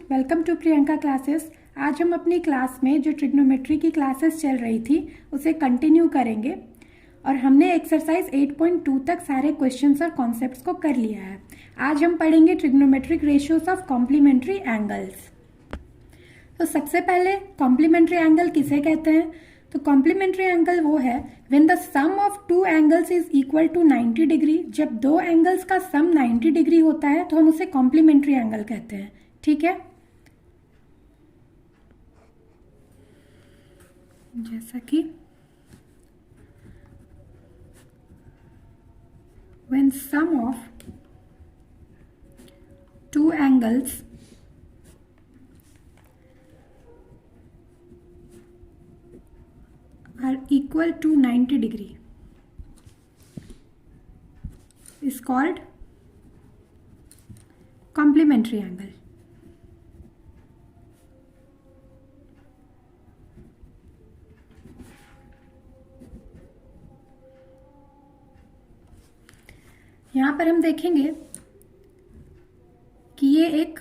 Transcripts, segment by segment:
Welcome to Priyanka classes. आज हम अपनी क्लास में जो ट्रिग्नोमेट्री की क्लासेस चल रही थी उसे कंटिन्यू करेंगे और हमने एक्सरसाइज 8.2 तक सारे क्वेश्चंस और कॉन्सेप्ट्स को कर लिया है। आज हम पढ़ेंगे trigonometric ratios of complementary angles. तो सबसे पहले कॉम्प्लीमेंट्री एंगल किसे कहते हैं? तो कॉम्प्लीमेंट्री एंगल वो है when the sum of two angles is equal to 90 degree. जब दो एंगल्स का सम 90 डिग्री होता है तो हम उसे कॉम्प्लीमेंट्री एंगल कहते हैं। ठीक है, जैसा कि when sum of two angles are equal to 90 degree is called complementary angle. यहां पर हम देखेंगे कि ये एक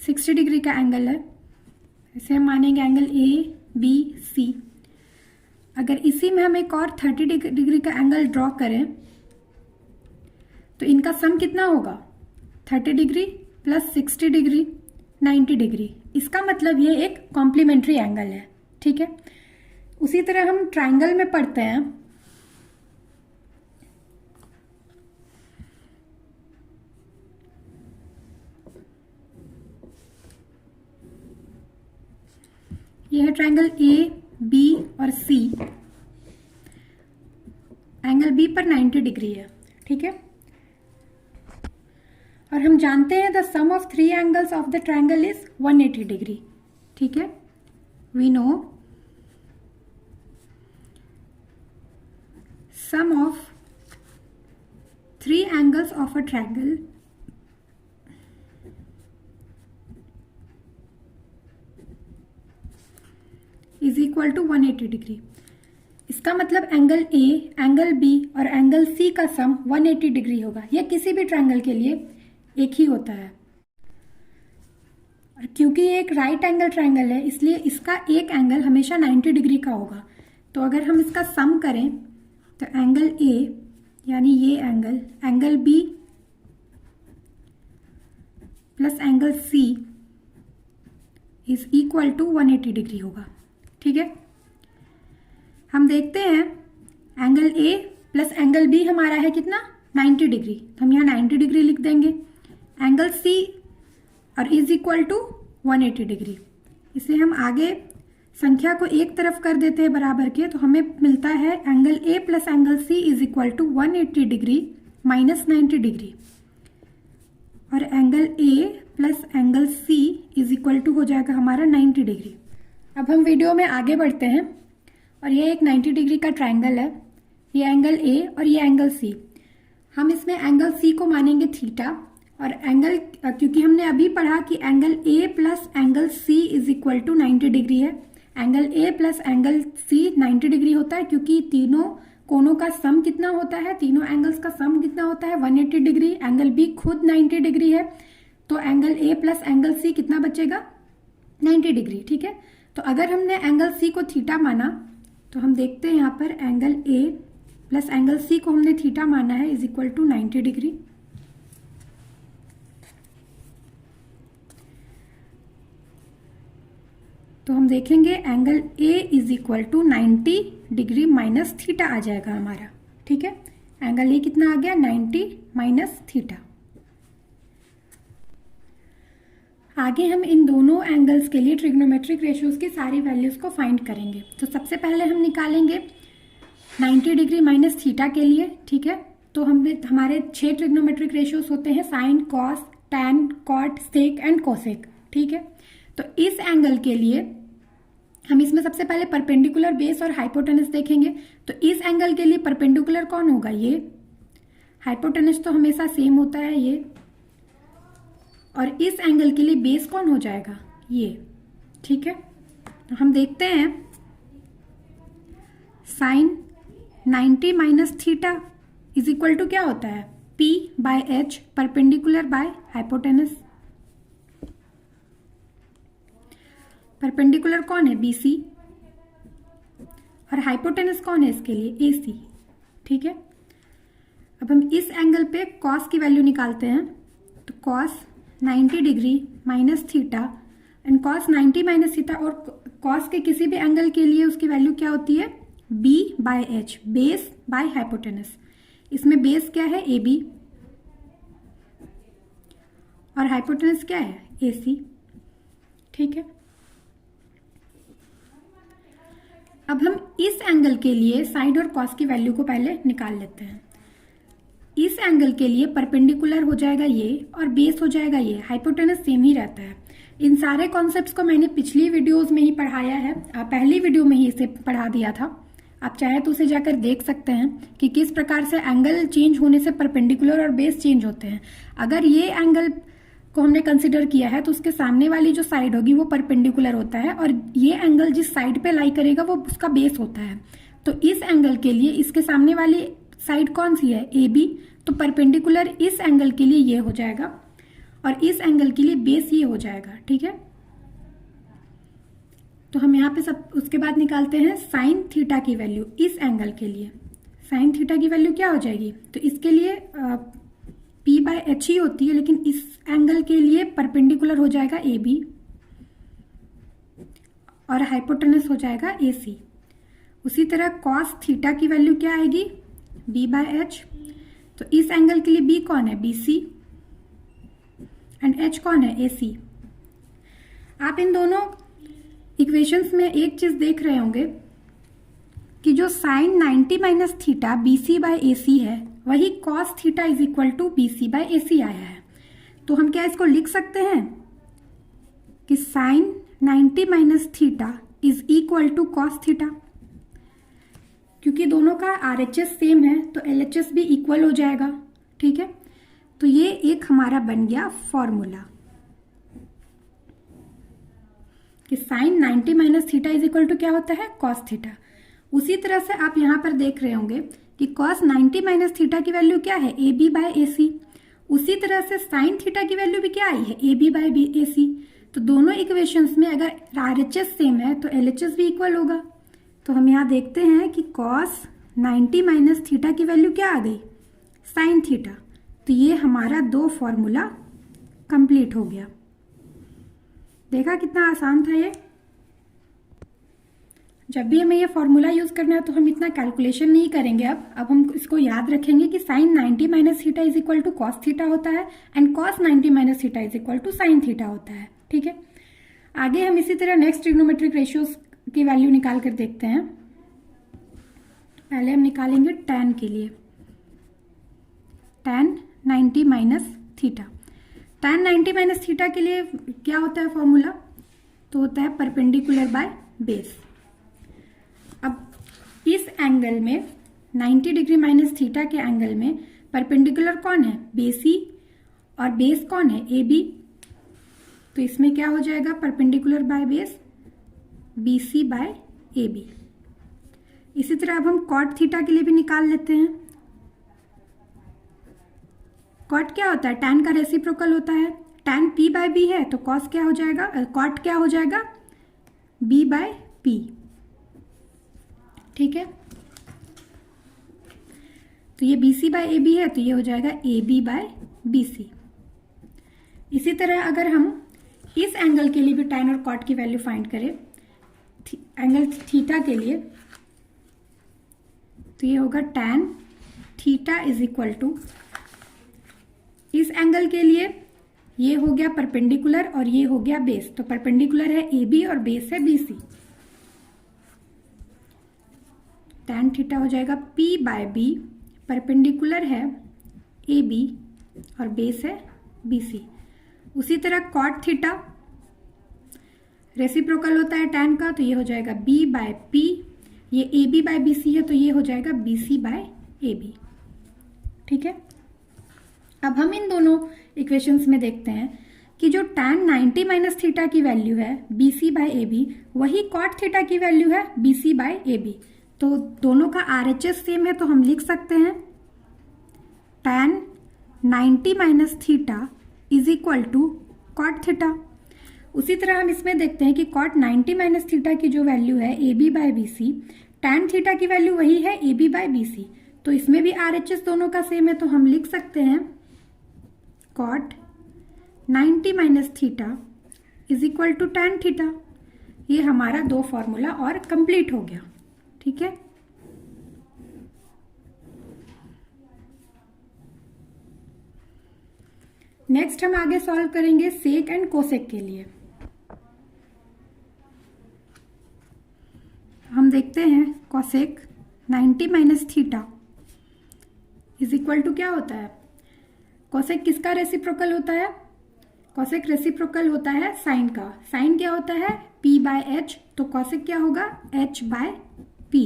60 डिग्री का एंगल है। इसे हम मानेंगे एंगल ए बी सी। अगर इसी में हम एक और 30 डिग्री का एंगल ड्रॉ करें तो इनका सम कितना होगा? 30 डिग्री प्लस 60 डिग्री 90 डिग्री। इसका मतलब ये एक कॉम्प्लीमेंट्री एंगल है। ठीक है, उसी तरह हम ट्राइंगल में पढ़ते हैं। यह है ट्रायंगल ए बी और सी। एंगल बी पर 90 डिग्री है। ठीक है, और हम जानते हैं the sum of three angles of the triangle is 180 degree. ठीक है, we know sum of three angles of a triangle is equal to 180 degree. इसका मतलब एंगल ए, एंगल बी और एंगल सी का सम 180 डिग्री होगा। यह किसी भी ट्रायंगल के लिए एक ही होता है। और क्योंकि ये एक राइट एंगल ट्रायंगल है इसलिए इसका एक एंगल हमेशा 90 डिग्री का होगा। तो अगर हम इसका सम करें तो एंगल ए यानी ये angle B plus angle C is equal to 180 degree होगा। ठीक है, हम देखते हैं angle A plus angle B हमारा है कितना? 90 डिग्री। तो हम यहाँ 90 डिग्री लिख देंगे। एंगल सी और इज इक्वल टू 180 डिग्री। इसे हम आगे संख्या को एक तरफ कर देते हैं बराबर के, तो हमें मिलता है angle A plus angle C is equal to 180 degree minus 90 degree. और angle A plus angle C is equal to हो जाएगा हमारा 90 डिग्री। अब हम वीडियो में आगे बढ़ते हैं और ये एक 90 डिग्री का ट्रायंगल है। ये एंगल ए और ये एंगल सी। हम इसमें एंगल सी को मानेंगे थीटा और एंगल, क्योंकि हमने अभी पढ़ा कि angle A plus angle C is equal to 90 degree है। Angle A plus angle C 90 degree होता है क्योंकि तीनों कोनों का सम कितना होता है? तीनों एंगल्स का सम कितना होता है? 180 डिग्री। एंगल बी खुद 90 डिग्री है तो angle A plus angle C कितना बचेगा? 90 डिग्री। ठीक है, तो अगर हमने एंगल सी को थीटा माना तो हम देखते हैं यहाँ पर angle A plus angle C को हमने थीटा माना है इज इक्वल टू 90 डिग्री। तो हम देखेंगे angle A is equal to 90 degree minus theta आ जाएगा हमारा। ठीक है, एंगल ए कितना आ गया? 90 माइनस थीटा। आगे हम इन दोनों एंगल्स के लिए ट्रिग्नोमेट्रिक रेशियोज की सारी वैल्यूज को फाइंड करेंगे। तो सबसे पहले हम निकालेंगे 90 डिग्री माइनस थीटा के लिए। ठीक है, तो हमारे 6 ट्रिग्नोमेट्रिक रेशियोज होते हैं: sine, cos, tan, cot, sec and cosec. ठीक है, तो इस एंगल के लिए हम इसमें सबसे पहले परपेंडिकुलर बेस और हाइपोटेनस देखेंगे। तो इस एंगल के लिए परपेंडिकुलर कौन होगा? ये। हाइपोटेनस तो हमेशा सेम होता है ये। और इस एंगल के लिए बेस कौन हो जाएगा? ये। ठीक है, तो हम देखते हैं sine 90 minus theta is equal to क्या होता है? P by H perpendicular by hypotenuse. Perpendicular कौन है? BC, और हाइपोटेनस कौन है इसके लिए? AC। ठीक है, अब हम इस एंगल पे कॉस की वैल्यू निकालते हैं। तो cos 90 degree minus theta and cos 90 minus theta, और कॉस के किसी भी एंगल के लिए उसकी वैल्यू क्या होती है? B by H, base by hypotenuse. इसमें बेस क्या है? AB, और हाइपोटेनस क्या है? AC। ठीक है, अब हम इस एंगल के लिए साइड और कॉस की वैल्यू को पहले निकाल लेते हैं। इस एंगल के लिए परपेंडिकुलर हो जाएगा ये और बेस हो जाएगा ये, हाइपोटेनस सेम ही रहता है। इन सारे कॉन्सेप्ट्स को मैंने पिछली वीडियोस में ही पढ़ाया है, पहली वीडियो में ही इसे पढ़ा दिया था। आप चाहे तो उसे जाकर देख सकते हैं कि किस प्रकार से एंगल चेंज होने से परपेंडिकुलर और बेस चेंज होते हैं। अगर ये एंगल को हमने कंसिडर किया है तो उसके सामने वाली जो साइड होगी वो परपेंडिकुलर होता है, और ये एंगल जिस साइड पे लाई करेगा वो उसका बेस होता है। तो इस एंगल के लिए इसके सामने वाली साइड कौन सी है? AB। तो परपेंडिकुलर इस एंगल के लिए ये हो जाएगा और इस एंगल के लिए बेस ये हो जाएगा। ठीक है, तो हम यहाँ पे सब उसके बाद निकालते हैं साइन थीटा की वैल्यू इस एंगल के लिए। साइन थीटा की वैल्यू क्या हो जाएगी? तो इसके लिए P बाय H ही होती है, लेकिन इस एंगल के लिए परपेंडिकुलर हो जाएगा AB और हाइपोटेनस हो जाएगा AC। उसी तरह कॉस थीटा की वैल्यू क्या आएगी? B by H। तो इस एंगल के लिए B कौन है? BC, एंड H कौन है? AC। आप इन दोनों इक्वेशंस में एक चीज देख रहे होंगे कि जो sine 90 minus theta BC by AC है, वही cos theta is equal to BC by AC आया है। तो हम क्या इसको लिख सकते हैं कि sine 90 minus theta is equal to cos theta. क्योंकि दोनों का RHS सेम है तो LHS भी इक्वल हो जाएगा। ठीक है, तो ये एक हमारा बन गया फॉर्मूला कि sine 90 minus theta is equal to क्या होता है? Cos theta. उसी तरह से आप यहां पर देख रहे होंगे कि कॉस 90 माइनस थीटा की वैल्यू क्या है? AB by AC। उसी तरह से साइन थीटा की वैल्यू भी क्या आई है? AB by AC। तो दोनों इक्वेशंस में अगर RHS सेम है तो LHS भी इक्वल होगा। तो हम यहाँ देखते हैं कि कॉस 90 माइनस थीटा की वैल्यू क्या आ गई? Sine theta. तो ये हमारा दो फॉर्मूला कंप्लीट हो गया। देखा कितना आसान था ये। जब भी हमें ये फॉर्मूला यूज करना है तो हम इतना कैलकुलेशन नहीं करेंगे। अब हम इसको याद रखेंगे कि sine 90 minus theta is equal to cos theta होता है and cos 90 minus theta is equal to sine theta होता है। ठीक है, आगे हम इसी तरह नेक्स्ट ट्रिग्नोमेट्रिक रेशियोज की वैल्यू निकाल कर देखते हैं। पहले हम निकालेंगे tan के लिए, tan 90 minus theta. tan 90 minus theta के लिए क्या होता है फॉर्मूला? तो होता है परपेंडिकुलर बाय बेस। अब इस एंगल में 90 डिग्री माइनस थीटा के एंगल में परपेंडिकुलर कौन है? BC, और बेस कौन है? AB। तो इसमें क्या हो जाएगा? Perpendicular by base BC by AB। इसी तरह अब हम कॉट थीटा के लिए भी निकाल लेते हैं। कॉट क्या होता है? tan का रेसिप्रोकल होता है। tan P बाय B है तो कॉस क्या हो जाएगा? कॉट क्या हो जाएगा? B by P। ठीक है, तो ये BC बाय AB है तो ये हो जाएगा AB बाय BC। इसी तरह अगर हम इस एंगल के लिए भी tan और कॉट की वैल्यू फाइंड करें, एंगल थीटा के लिए, तो ये होगा tan theta is equal to, इस एंगल के लिए ये हो गया परपेंडिकुलर और ये हो गया बेस। तो परपेंडिकुलर है AB और बेस है BC। tan थीटा हो जाएगा P बाय B, परपेंडिकुलर है AB और बेस है BC। उसी तरह कॉट थीटा रेसिप्रोकल होता है tan का, तो ये हो जाएगा B बाय P, ये AB बाय BC है तो ये हो जाएगा BC बाय AB। ठीक है, अब हम इन दोनों इक्वेशंस में देखते हैं कि जो tan 90 माइनस थीटा की वैल्यू है BC बाय AB, वही कॉट थीटा की वैल्यू है BC बाय AB। तो दोनों का RHS सेम है तो हम लिख सकते हैं tan 90 minus theta is equal to cot theta. उसी तरह हम इसमें देखते हैं कि कॉट 90 माइनस थीटा की जो वैल्यू है A B by B C, tan theta की वैल्यू वही है A B by B C, तो इसमें भी आर एच एस दोनों का सेम है, तो हम लिख सकते हैं cot 90 minus theta is equal to tan theta. ये हमारा दो फॉर्मूला और कंप्लीट हो गया। ठीक है, नेक्स्ट हम आगे सॉल्व करेंगे सेक एंड कोसेक के लिए। हम देखते हैं cosec 90 minus theta is equal to क्या होता है। कोसेक किसका रेसिप्रोकल होता है? कोसेक रेसिप्रोकल होता है साइन का। साइन क्या होता है? p बाय एच, तो कोसेक क्या होगा? h by p।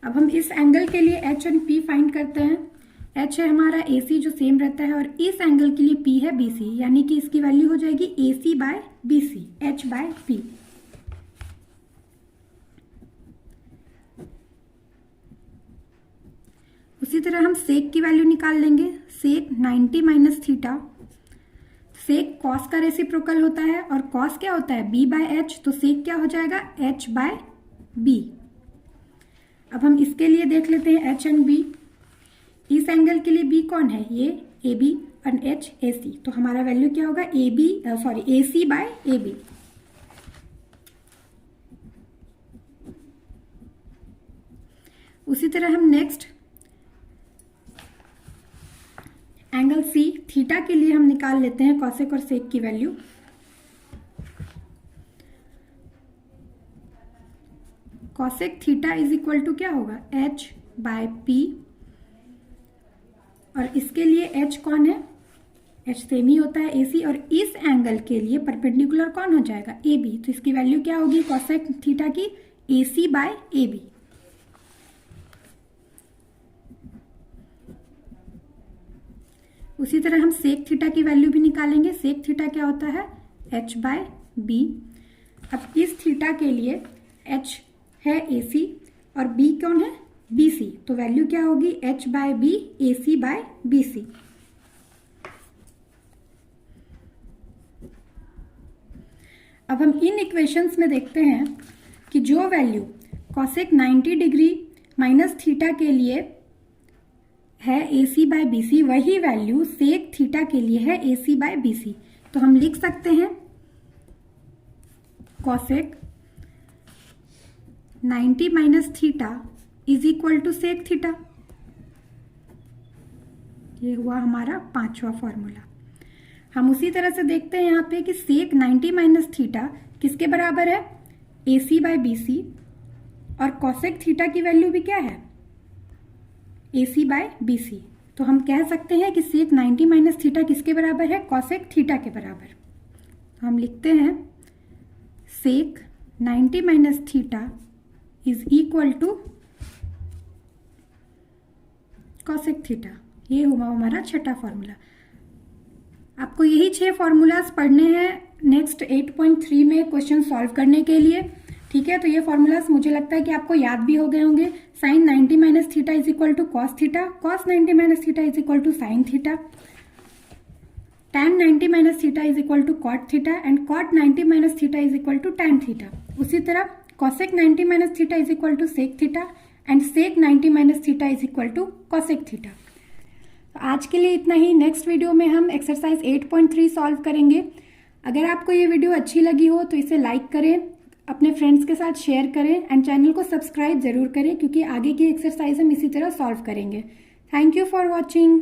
अब हम इस एंगल के लिए h एंड p फाइंड करते हैं। h है हमारा AC जो सेम रहता है, और इस एंगल के लिए p है BC, यानी कि इसकी वैल्यू हो जाएगी AC by BC, h by p। उसी तरह हम सेक की वैल्यू निकाल लेंगे। Sec 90 minus theta, sec cos का रेसिप्रोकल होता है, और कॉस क्या होता है? b बाय एच, तो सेक क्या हो जाएगा? h by b। अब हम इसके लिए देख लेते हैं h एंड b। इस एंगल के लिए b कौन है? ये AB और h AC, तो हमारा वैल्यू क्या होगा? AC by AB। उसी तरह हम नेक्स्ट एंगल C थीटा के लिए हम निकाल लेते हैं कॉसेक और सेक की value. Cosec theta is equal to क्या होगा? h बाय p, और इसके लिए h कौन है? h सेम ही होता है AC, और इस एंगल के लिए परपेंडिकुलर कौन हो जाएगा? AB, तो इसकी वैल्यू क्या होगी कॉसेक थीटा की? AC by AB। उसी तरह हम सेक थीटा की वैल्यू भी निकालेंगे। सेक थीटा क्या होता है? h by b। अब इस थीटा के लिए h है AC और b कौन है? BC, तो वैल्यू क्या होगी? h by b AC by BC। अब हम इन इक्वेशंस में देखते हैं कि जो value cosec 90 degree minus theta के लिए है AC बाय BC, वही वैल्यू सेक थीटा के लिए है AC बाय BC। तो हम लिख सकते हैं cosec 90 minus theta is equal to sec theta. ये हुआ हमारा पांचवा फॉर्मूला। हम उसी तरह से देखते हैं यहाँ पे कि सेक 90 माइनस थीटा किसके बराबर है? AC बाय BC, और कॉसेक थीटा की वैल्यू भी क्या है? AC by BC। तो हम कह सकते हैं कि सेक 90 माइनस थीटा किसके बराबर है? कॉसेक थीटा के बराबर। तो हम लिखते हैं sec 90 minus theta is equal to cosec theta. ये हुआ हमारा छठा फॉर्मूला। आपको यही 6 फॉर्मूलाज पढ़ने हैं नेक्स्ट 8.3 में क्वेश्चन सॉल्व करने के लिए। ठीक है, तो ये फॉर्मूलाज मुझे लगता है कि आपको याद भी हो गए होंगे। Sine 90 minus theta is equal to cos theta, cos 90 minus theta is equal to sine theta, tan 90 minus theta is equal to cot theta, and cot 90 minus theta is equal to tan theta. उसी तरह cosec 90 minus theta is equal to sec theta, and sec 90 minus theta is equal to cosec theta. आज के लिए इतना ही। Next video में हम exercise 8.3 solve करेंगे। अगर आपको ये वीडियो अच्छी लगी हो तो इसे लाइक करें, अपने फ्रेंड्स के साथ शेयर करें, एंड चैनल को सब्सक्राइब जरूर करें, क्योंकि आगे की एक्सरसाइज हम इसी तरह सॉल्व करेंगे। Thank you for watching.